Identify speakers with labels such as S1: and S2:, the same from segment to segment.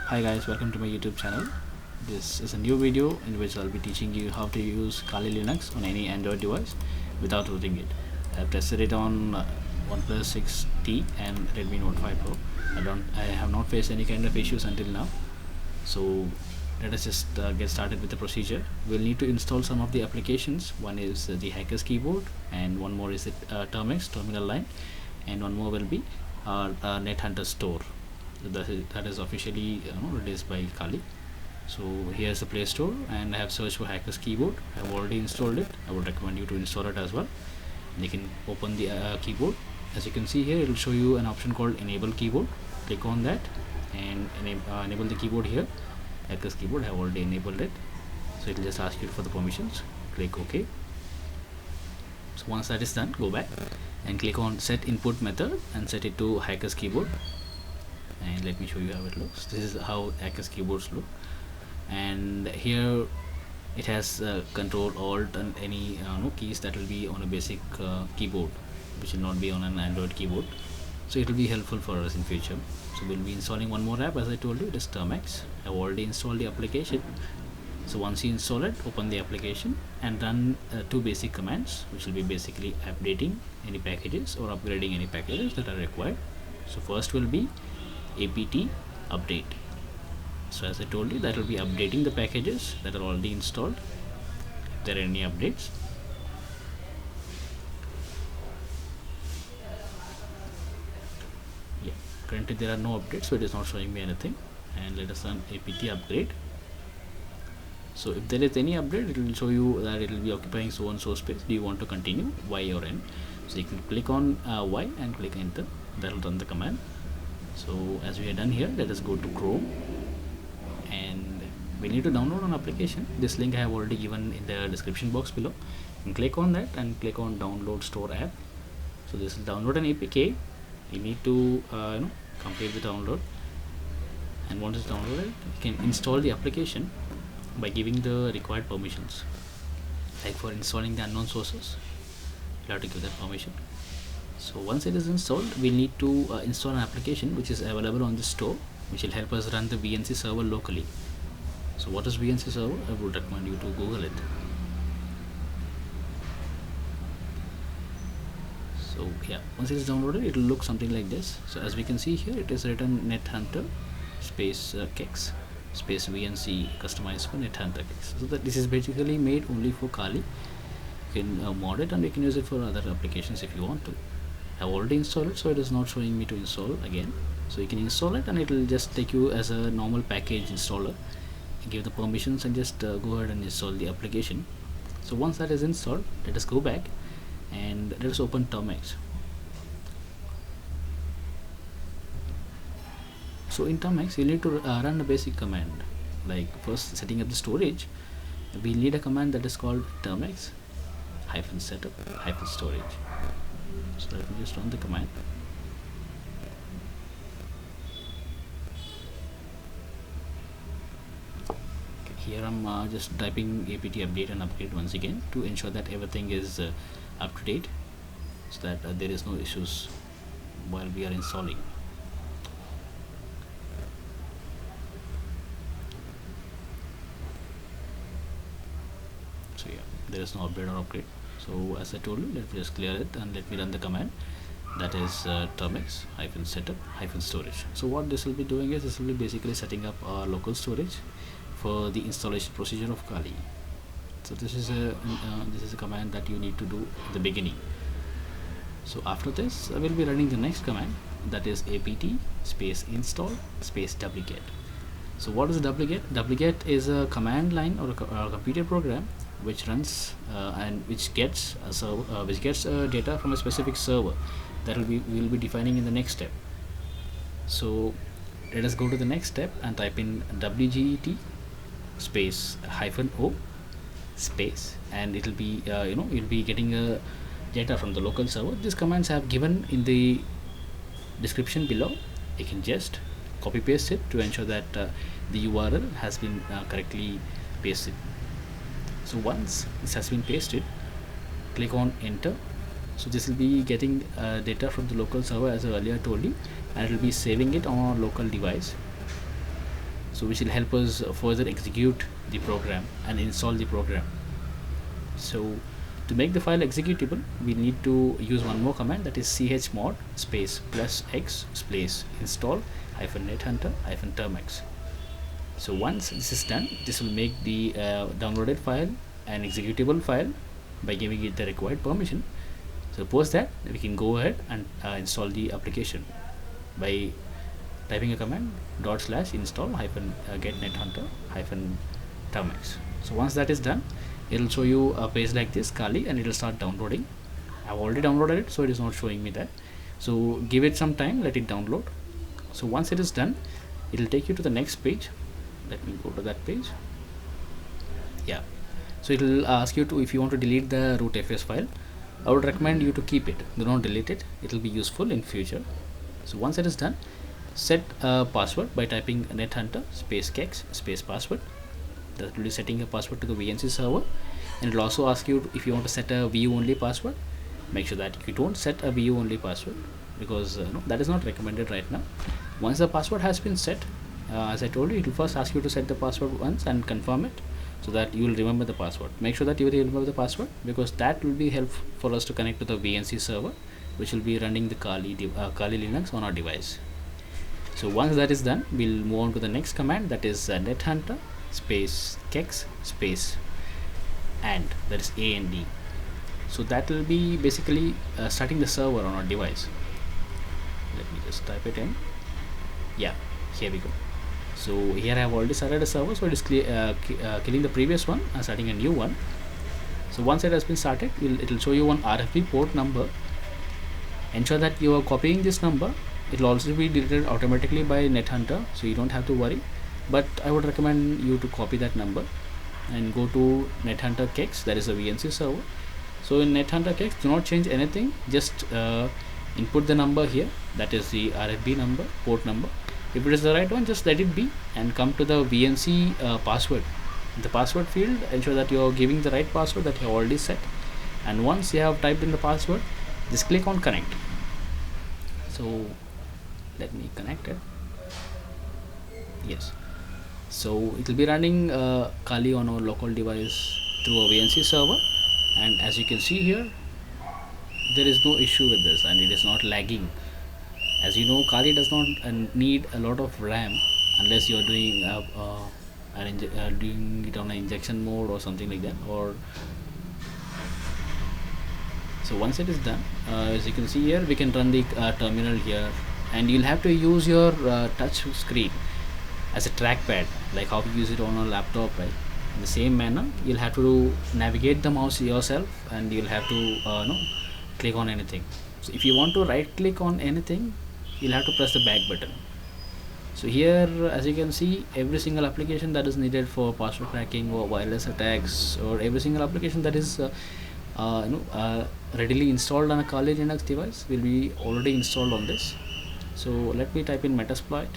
S1: Hi guys, welcome to my YouTube channel. This is a new video in which I'll be teaching you how to use Kali Linux on any Android device without rooting it. I've tested it on OnePlus 6T and Redmi Note 5 Pro. I have not faced any kind of issues until now. So let us just get started with the procedure. We'll need to install some of the applications. One is the Hackers Keyboard, and one more is the termux terminal line, and one more will be our NetHunter store. That is officially released by Kali. So here's the Play Store, and I have searched for Hackers Keyboard. I have already installed it. I would recommend you to install it as well. And you can open the keyboard. As you can see here, it will show you an option called Enable Keyboard. Click on that and enable the keyboard here. Hackers Keyboard, I have already enabled it. So it will just ask you for the permissions. Click OK. So once that is done, go back and click on Set Input Method and set it to Hackers Keyboard. And let me show you how it looks. This is how Hackers keyboards look, and here it has Control Alt and any keys that will be on a basic keyboard, which will not be on an Android keyboard. So it will be helpful for us in future. So we'll be installing one more app. As I told you, it is termux. I've already installed the application. So once you install it, open the application and run two basic commands, which will be basically updating any packages or upgrading any packages that are required. So first will be apt update. So as I told you, that will be updating the packages that are already installed if there are any updates. Yeah, currently there are no updates, so it is not showing me anything. And let us run apt upgrade. So if there is any update, it will show you that it will be occupying so and so space. Do you want to continue, Y or N? So you can click on Y and click enter. That will run the command. So as we are done here, let us go to Chrome, and we need to download an application. This link I have already given in the description box below. And click on that and click on download store app. So this will download an APK. You need to complete the download, and once it's downloaded, you can install the application by giving the required permissions. Like for installing the unknown sources, you have to give that permission. So once it is installed, we need to install an application which is available on the store, which will help us run the VNC server locally. So what is VNC server? I would recommend you to Google it. So yeah, once it is downloaded, it will look something like this. So as we can see here, it is written NetHunter space kex space VNC customized for NetHunter kex. So that this is basically made only for Kali. You can mod it and you can use it for other applications if you want to. I have already installed it, so it is not showing me to install again. So you can install it and it will just take you as a normal package installer. You give the permissions and just go ahead and install the application. So once that is installed, let us go back and let us open termux. So in termux, you need to run a basic command. Like first setting up the storage, we need a command that is called termux-setup-storage. So let me just run the command. Okay, here I'm just typing apt update and upgrade once again to ensure that everything is up to date, so that there is no issues while we are installing. So yeah, there is no update or upgrade. So as I told you, let me just clear it and let me run the command, that is termux-setup-storage. So what this will be doing is, this will be basically setting up our local storage for the installation procedure of Kali. So this is a command that you need to do at the beginning. So after this, I will be running the next command, that is apt space install space wget. So what is wget? Wget is a command line or a computer program which runs and which gets data from a specific server that we will be defining in the next step. So let us go to the next step and type in wget space -o space, and it will be you'll be getting data from the local server. These commands I have given in the description below. You can just copy paste it to ensure that the URL has been correctly pasted. So once this has been pasted, click on enter. So this will be getting data from the local server, as I earlier told you, and it will be saving it on our local device. so which will help us further execute the program and install the program. So to make the file executable, we need to use one more command, that is chmod space +x space install-nethunter-termux. So once this is done, this will make the downloaded file an executable file by giving it the required permission. So post that, we can go ahead and install the application by typing a command /install-get-nethunter-termux. So once that is done, it will show you a page like this, Kali, and it will start downloading. I've already downloaded it, so it is not showing me that. So give it some time, let it download. So once it is done, it will take you to the next page. Let me go to that page. Yeah, so it will ask you to, if you want to delete the root.fs file, I would recommend you to keep it. Do not delete it. It will be useful in future. So once it is done, set a password by typing nethunter space kex space password. That will be setting a password to the VNC server, and it will also ask you if you want to set a view only password. Make sure that you don't set a view only password, because no, that is not recommended right now. Once the password has been set, as I told you, it will first ask you to set the password once and confirm it, so that you will remember the password. Make sure that you will remember the password, because that will be helpful for us to connect to the VNC server, which will be running the Kali Linux on our device. So once that is done, we'll move on to the next command, that is nethunter space kex space and, that is AND. So that will be basically starting the server on our device. Let me just type it in. Yeah, here we go. So here I have already started a server, so it is killing the previous one and starting a new one. So once it has been started, it will show you one RFP port number. Ensure that you are copying this number. It will also be deleted automatically by nethunter, so you don't have to worry, but I would recommend you to copy that number and go to nethunter kex, that is a VNC server. So in nethunter kex, do not change anything, just input the number here, that is the RFB number, port number. If it is the right one, just let it be and come to the VNC password. In the password field, ensure that you are giving the right password that you have already set, and once you have typed in the password, just click on connect. So let me connect it. Yes, so it will be running Kali on our local device through a VNC server, and as you can see here, there is no issue with this and it is not lagging. As you know, Kali does not need a lot of RAM unless you are doing doing it on an injection mode or something like that. Or so once it is done, as you can see here, we can run the terminal here, and you'll have to use your touch screen as a trackpad, like how you use it on a laptop, right? In the same manner, you'll have to navigate the mouse yourself, and you'll have to click on anything. So if you want to right click on anything, you'll have to press the back button. So here, as you can see, every single application that is needed for password cracking or wireless attacks, or every single application that is readily installed on a Kali Linux device will be already installed on this. So let me type in Metasploit.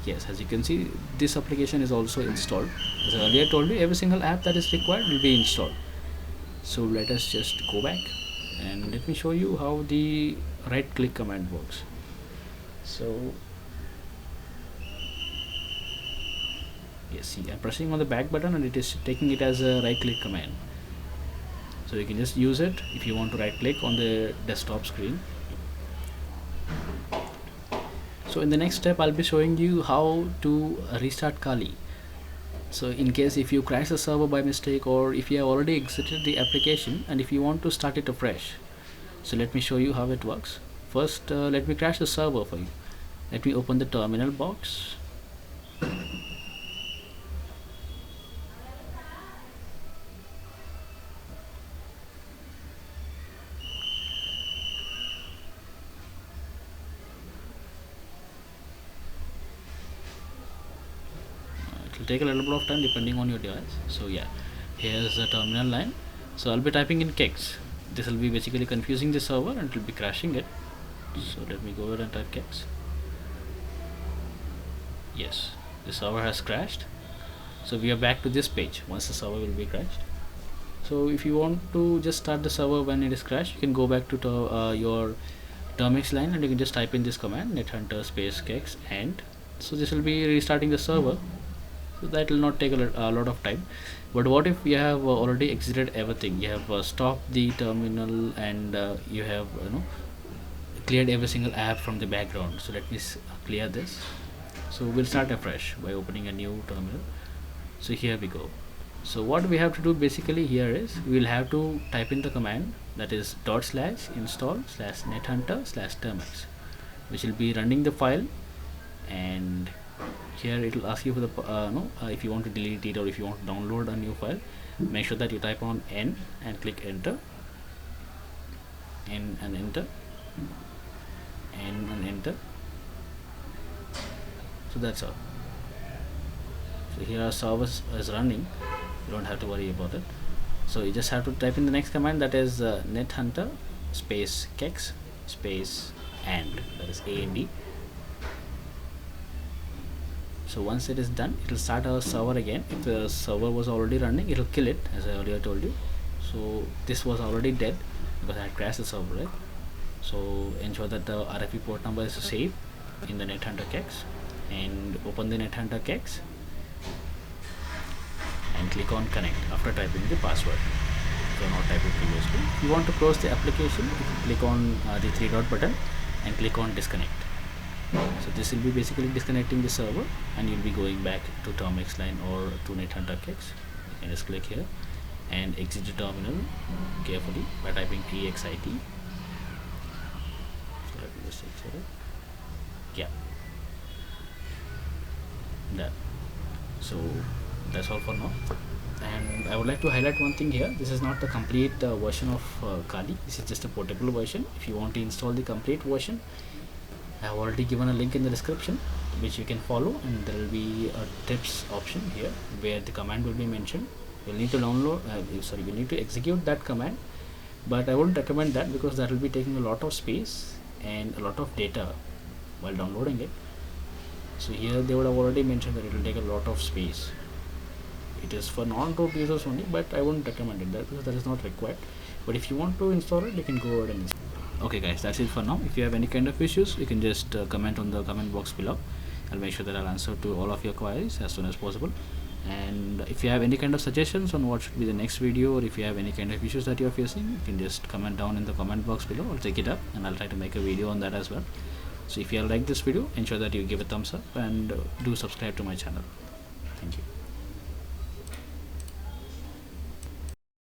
S1: Yes, as you can see, this application is also installed. As I earlier told you, every single app that is required will be installed. So let us just go back and let me show you how the right click command works. So yes, see, I'm pressing on the back button and it is taking it as a right click command. So you can just use it if you want to right click on the desktop screen. So in the next step, I'll be showing you how to restart Kali. So in case if you crash the server by mistake, or if you have already exited the application and if you want to start it afresh. So let me show you how it works. First, let me crash the server for you. Let me open the terminal box. It will take a little bit of time depending on your device. So yeah, here's the terminal line. So I'll be typing in kex. This will be basically confusing the server and it will be crashing it. So let me go ahead and type kex. Yes, the server has crashed. So we are back to this page once the server will be crashed. So if you want to just start the server when it is crashed, you can go back to your termux line and you can just type in this command, nethunter space kex and So this will be restarting the server, so that will not take a lot of time. But what if you have already exited everything, you have stopped the terminal, and you have cleared every single app from the background. So let me clear this. So we'll start afresh by opening a new terminal. So here we go. So what we have to do basically here is we'll have to type in the command, that is /install/nethunter-termux, which will be running the file. And here it will ask you for the if you want to delete it or if you want to download a new file. Make sure that you type on n and click enter, n and enter, n and enter. So that's all. So here our server is running, you don't have to worry about it. So you just have to type in the next command, that is nethunter space kex space and, that is and. So once it is done, it will start our server again. If the server was already running, it will kill it, as I earlier told you. So this was already dead because I had crashed the server, right? So ensure that the RFP port number is saved in the nethunter kex, and open the nethunter kex and click on connect after typing the password if you are not typing previously. If you want to close the application, you can click on the three dot button and click on disconnect. So this will be basically disconnecting the server, and you'll be going back to termux line or to nethunter kex. You can just click here and exit the terminal carefully by typing exit. So let me just exit it. Yeah, done. So that's all for now. And I would like to highlight one thing here. This is not the complete version of Kali. This is just a portable version. If you want to install the complete version, I have already given a link in the description which you can follow, and there will be a tips option here where the command will be mentioned. You'll need to download you need to execute that command, but I wouldn't recommend that because that will be taking a lot of space and a lot of data while downloading it. So here they would have already mentioned that it will take a lot of space. It is for non-root users only, but I wouldn't recommend it that because that is not required. But if you want to install it, you can go ahead and install. Okay guys, that's it for now. If you have any kind of issues, you can just comment on the comment box below. I'll make sure that I'll answer to all of your queries as soon as possible. And if you have any kind of suggestions on what should be the next video, or if you have any kind of issues that you're facing, you can just comment down in the comment box below. I'll take it up and I'll try to make a video on that as well. So if you like this video, ensure that you give a thumbs up and do subscribe to my channel. Thank you.